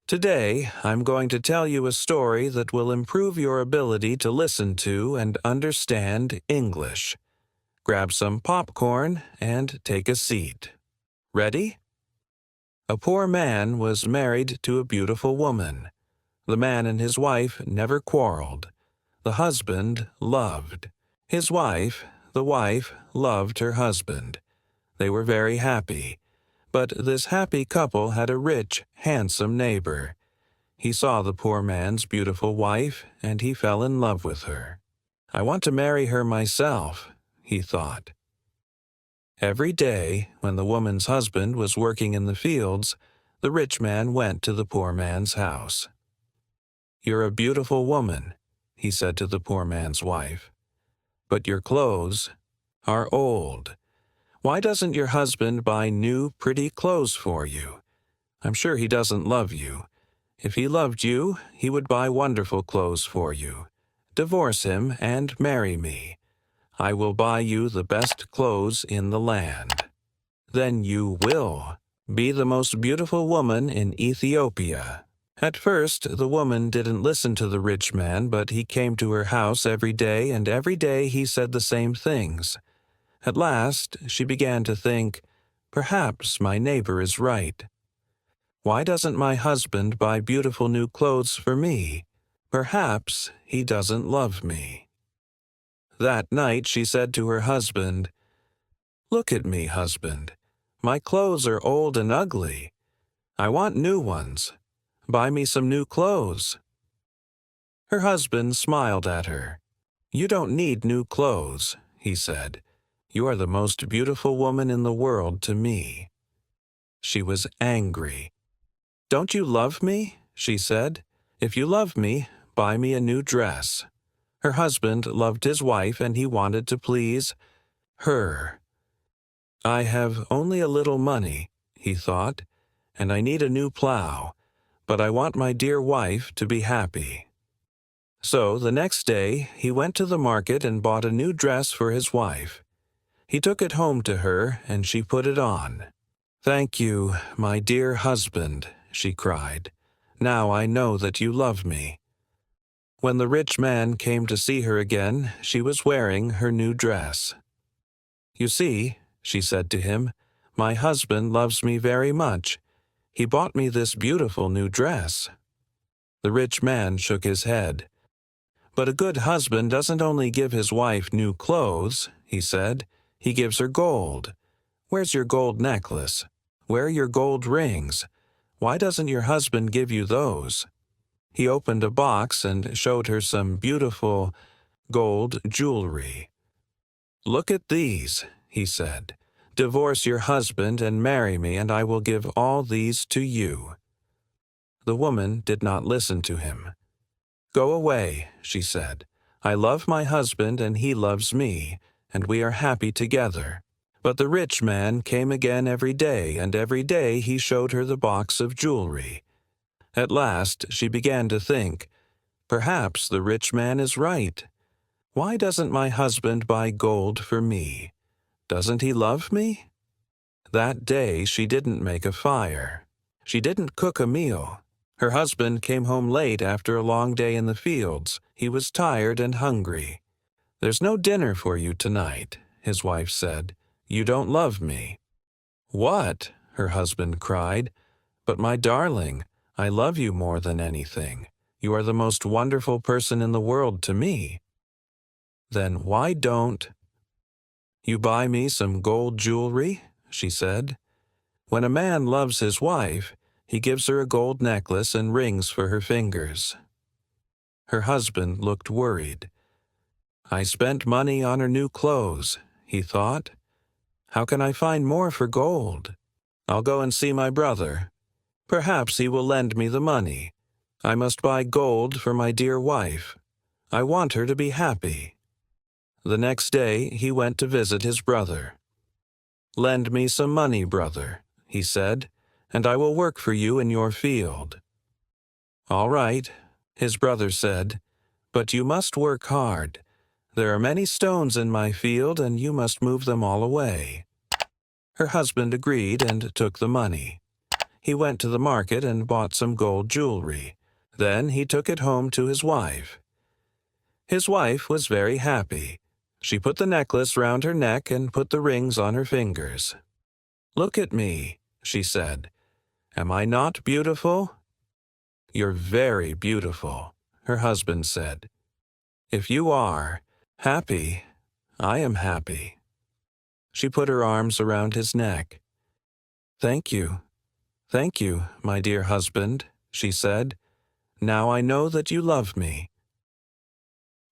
Today, I'm going to tell you a story that will improve your ability to listen to and understand English. Grab some popcorn and take a seat. Ready? A poor man was married to a beautiful woman. The man and his wife never quarreled. The husband loved his wife. The wife loved her husband. They were very happy. But this happy couple had a rich, handsome neighbor. He saw the poor man's beautiful wife, and he fell in love with her. "I want to marry her myself," he thought. Every day, when the woman's husband was working in the fields, the rich man went to the poor man's house. "You're a beautiful woman," he said to the poor man's wife, "but your clothes are old. Why doesn't your husband buy new, pretty clothes for you? I'm sure he doesn't love you. If he loved you, he would buy wonderful clothes for you. Divorce him and marry me. I will buy you the best clothes in the land. Then you will be the most beautiful woman in Ethiopia." At first, the woman didn't listen to the rich man, but he came to her house every day, and every day he said the same things. At last, she began to think, "Perhaps my neighbor is right. Why doesn't my husband buy beautiful new clothes for me? Perhaps he doesn't love me." That night she said to her husband, "Look at me, husband. My clothes are old and ugly. I want new ones. Buy me some new clothes." Her husband smiled at her. "You don't need new clothes," he said. "You are the most beautiful woman in the world to me." She was angry. "Don't you love me?" she said. "If you love me, buy me a new dress." Her husband loved his wife, and he wanted to please her. "I have only a little money," he thought, "and I need a new plow, but I want my dear wife to be happy." So the next day he went to the market and bought a new dress for his wife. He took it home to her, and she put it on. "Thank you, my dear husband," she cried. "Now I know that you love me." When the rich man came to see her again, she was wearing her new dress. "You see," she said to him, "my husband loves me very much. He bought me this beautiful new dress." The rich man shook his head. "But a good husband doesn't only give his wife new clothes," he said. "He gives her gold. Where's your gold necklace? Where are your gold rings? Why doesn't your husband give you those?" He opened a box and showed her some beautiful gold jewelry. "Look at these," he said. "Divorce your husband and marry me, and I will give all these to you." The woman did not listen to him. "Go away," she said. "I love my husband and he loves me, and we are happy together." But the rich man came again every day, and every day he showed her the box of jewelry. At last she began to think, "Perhaps the rich man is right. Why doesn't my husband buy gold for me? Doesn't he love me?" That day she didn't make a fire. She didn't cook a meal. Her husband came home late after a long day in the fields. He was tired and hungry. "There's no dinner for you tonight," his wife said. "You don't love me." "What?" her husband cried. "But my darling, I love you more than anything. You are the most wonderful person in the world to me." "Then why don't you buy me some gold jewelry?" she said. "When a man loves his wife, he gives her a gold necklace and rings for her fingers." Her husband looked worried. "I spent money on her new clothes," he thought. "How can I find more for gold? I'll go and see my brother. Perhaps he will lend me the money. I must buy gold for my dear wife. I want her to be happy." The next day he went to visit his brother. "Lend me some money, brother," he said, "and I will work for you in your field." "All right," his brother said, "but you must work hard. There are many stones in my field, and you must move them all away." Her husband agreed and took the money. He went to the market and bought some gold jewelry. Then he took it home to his wife. His wife was very happy. She put the necklace round her neck and put the rings on her fingers. "Look at me," she said. "Am I not beautiful?" "You're very beautiful," her husband said. "If you are happy, I am happy." She put her arms around his neck. Thank you, my dear husband," she said. "Now I know that you love me."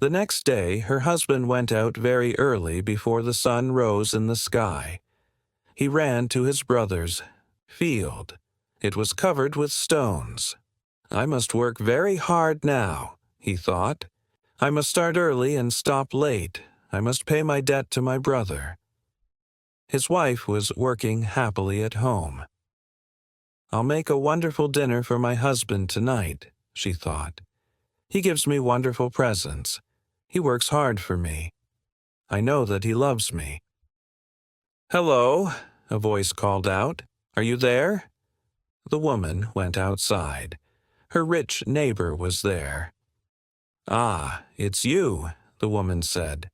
The next day, her husband went out very early before the sun rose in the sky. He ran to his brother's field. It was covered with stones. "I must work very hard now," he thought. "I must start early and stop late. I must pay my debt to my brother." His wife was working happily at home. "I'll make a wonderful dinner for my husband tonight," she thought. "He gives me wonderful presents. He works hard for me. I know that he loves me." "Hello," a voice called out. "Are you there?" The woman went outside. Her rich neighbor was there. "Ah, it's you," the woman said.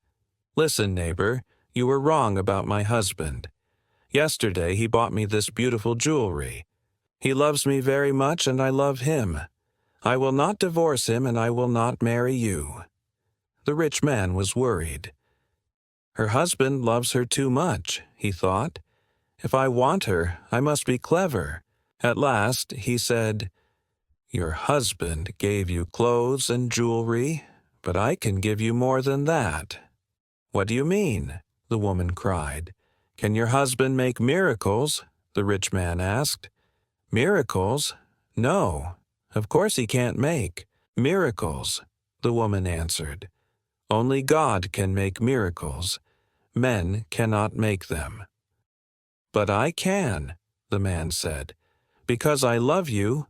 "Listen, neighbor, you were wrong about my husband. Yesterday he bought me this beautiful jewelry. He loves me very much and I love him. I will not divorce him and I will not marry you." The rich man was worried. "Her husband loves her too much," he thought. "If I want her, I must be clever." At last he said, "Your husband gave you clothes and jewelry, but I can give you more than that." "What do you mean?" the woman cried. "Can your husband make miracles?" the rich man asked. "Miracles? No, of course he can't make miracles," the woman answered. "Only God can make miracles. Men cannot make them." "But I can," the man said. "Because I love you,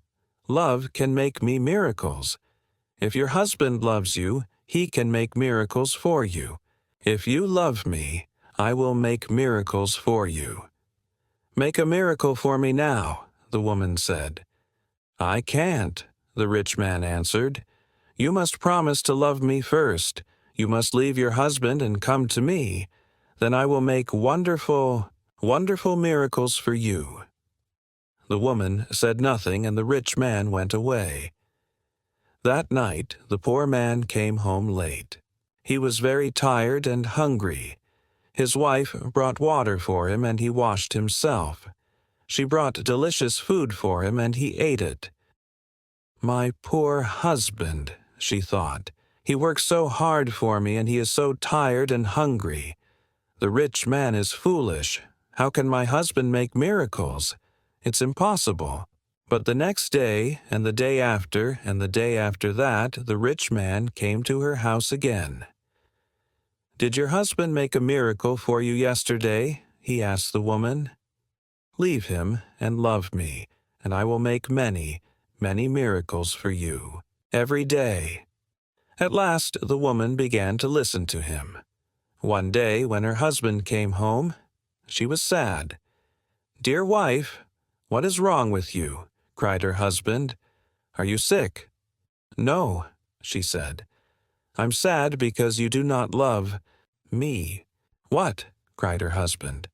love can make me miracles. If your husband loves you, he can make miracles for you. If you love me, I will make miracles for you." "Make a miracle for me now," the woman said. "I can't," the rich man answered. "You must promise to love me first. You must leave your husband and come to me. Then I will make wonderful miracles for you." The woman said nothing, and the rich man went away. That night, the poor man came home late. He was very tired and hungry. His wife brought water for him, and he washed himself. She brought delicious food for him, and he ate it. "My poor husband," she thought. "He works so hard for me, and he is so tired and hungry. The rich man is foolish. How can my husband make miracles? It's impossible." But the next day, and the day after, and the day after that, the rich man came to her house again. "Did your husband make a miracle for you yesterday?" he asked the woman. "Leave him and love me, and I will make many miracles for you, every day." At last the woman began to listen to him. One day when her husband came home, she was sad. "Dear wife, what is wrong with you?" cried her husband. "Are you sick?" "No," she said. "I'm sad because you do not love me." "What?" cried her husband.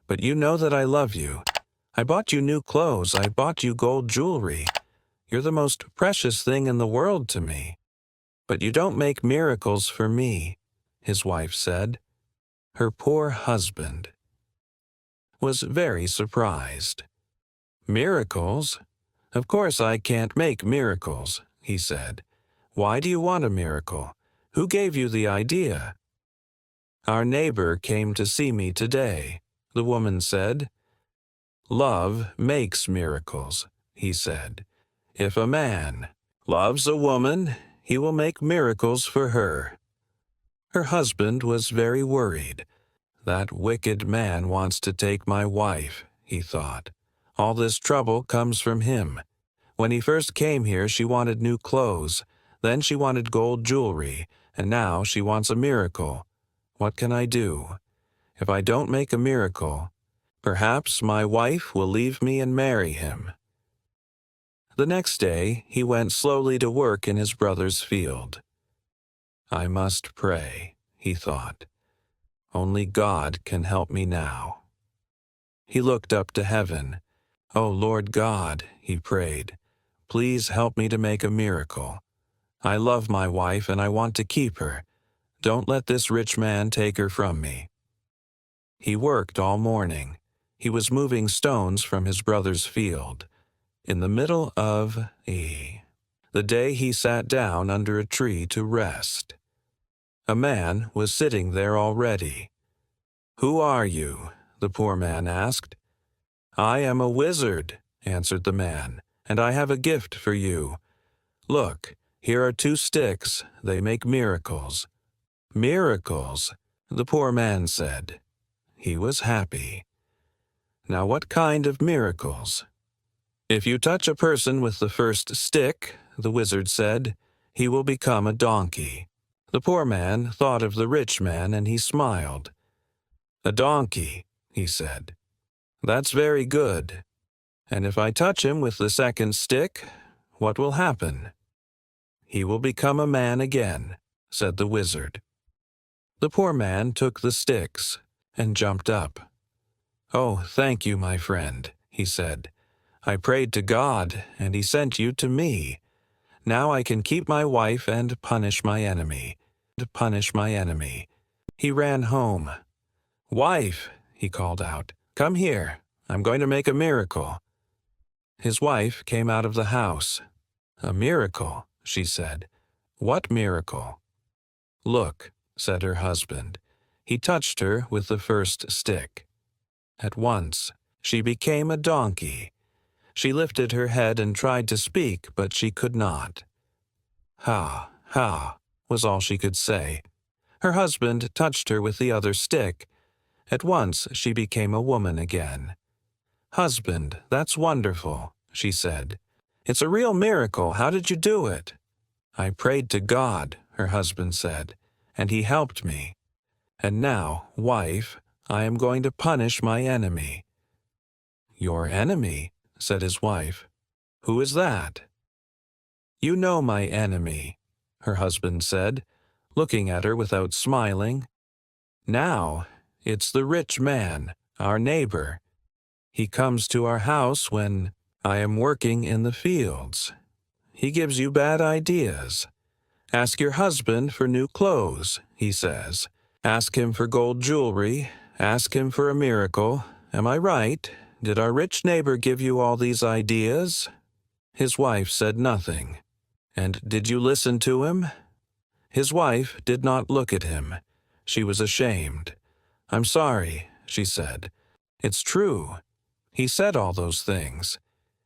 "But you know that I love you. I bought you new clothes. I bought you gold jewelry. You're the most precious thing in the world to me. But you don't make miracles for me," his wife said. Her poor husband was very surprised. "Miracles? Of course I can't make miracles," he said. "Why do you want a miracle? Who gave you the idea?" "Our neighbor came to see me today," the woman said. "Love makes miracles," he said. "If a man loves a woman, he will make miracles for her." Her husband was very worried. "That wicked man wants to take my wife," he thought. "All this trouble comes from him. When he first came here, she wanted new clothes. Then she wanted gold jewelry, and now she wants a miracle. What can I do? If I don't make a miracle, perhaps my wife will leave me and marry him. The next day, he went slowly to work in his brother's field. I must pray, he thought. Only God can help me now. He looked up to heaven. "Oh, Lord God," he prayed, "please help me to make a miracle. I love my wife and I want to keep her. Don't let this rich man take her from me." He worked all morning. He was moving stones from his brother's field. In the middle of the day, he sat down under a tree to rest. A man was sitting there already. "Who are you?" the poor man asked. "I am a wizard," answered the man, "and I have a gift for you. Look, here are 2 sticks. They make miracles." "Miracles," the poor man said. He was happy. "Now what kind of miracles?" "If you touch a person with the first stick," the wizard said, "he will become a donkey." The poor man thought of the rich man and he smiled. "A donkey," he said. "That's very good. And if I touch him with the second stick, what will happen?" "He will become a man again," said the wizard. The poor man took the sticks and jumped up. "Oh, thank you, my friend," he said. "I prayed to God, and he sent you to me. Now I can keep my wife and punish my enemy. He ran home. "Wife," he called out, "come here. I'm going to make a miracle." His wife came out of the house. "A miracle," she said. "What miracle?" "Look," said her husband. He touched her with the first stick. At once, she became a donkey. She lifted her head and tried to speak, but she could not. "Ha, ha," was all she could say. Her husband touched her with the other stick. At once, she became a woman again. "Husband, that's wonderful," she said. "It's a real miracle. How did you do it?" "I prayed to God," her husband said, "and he helped me. And now, wife, I am going to punish my enemy." "Your enemy?" said his wife. "Who is that?" "You know my enemy," her husband said, looking at her without smiling. "Now, it's the rich man, our neighbor. He comes to our house when I am working in the fields. He gives you bad ideas. Ask your husband for new clothes, he says. Ask him for gold jewelry. Ask him for a miracle. Am I right? Did our rich neighbor give you all these ideas?" His wife said nothing. "And did you listen to him?" His wife did not look at him. She was ashamed. "I'm sorry," she said. "It's true. He said all those things.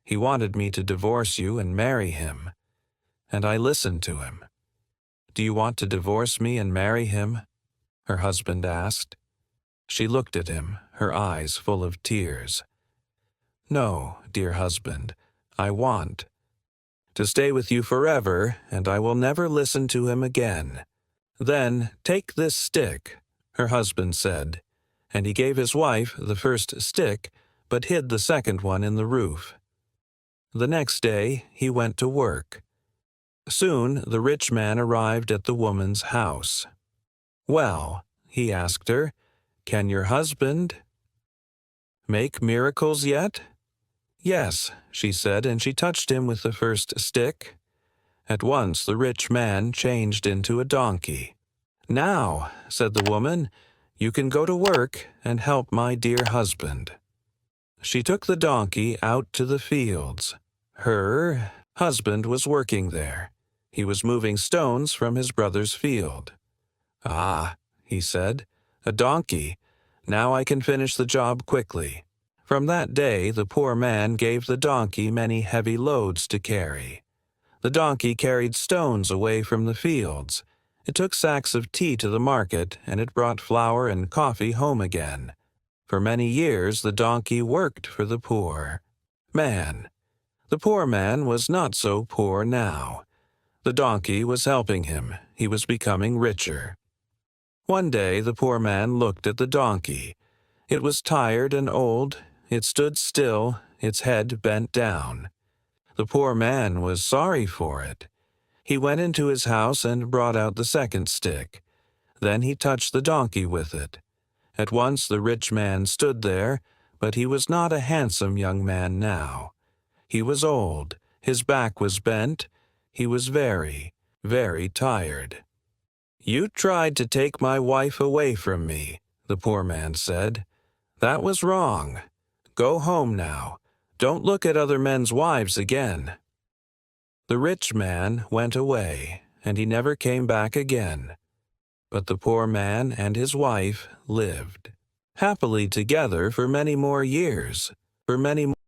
He wanted me to divorce you and marry him. And I listened to him." "Do you want to divorce me and marry him?" her husband asked. She looked at him, her eyes full of tears. "No, dear husband, I want to stay with you forever, and I will never listen to him again." "Then take this stick," her husband said, and he gave his wife the first stick, but hid the second one in the roof. The next day he went to work. Soon the rich man arrived at the woman's house. "Well," he asked her, "can your husband make miracles yet?" "Yes," she said, and she touched him with the first stick. At once the rich man changed into a donkey. "Now," said the woman, "you can go to work and help my dear husband." She took the donkey out to the fields. Her husband was working there. He was moving stones from his brother's field. "Ah," he said, "a donkey. Now I can finish the job quickly." From that day the poor man gave the donkey many heavy loads to carry. The donkey carried stones away from the fields. It took sacks of tea to the market, and it brought flour and coffee home again. For many years the donkey worked for the poor man. The poor man was not so poor now. The donkey was helping him. He was becoming richer. One day the poor man looked at the donkey. It was tired and old. It stood still, its head bent down. The poor man was sorry for it. He went into his house and brought out the second stick. Then he touched the donkey with it. At once the rich man stood there, but he was not a handsome young man now. He was old, his back was bent, he was very, very tired. "You tried to take my wife away from me," the poor man said. "That was wrong. Go home now. Don't look at other men's wives again." The rich man went away, and he never came back again. But the poor man and his wife lived happily together for many more years, for many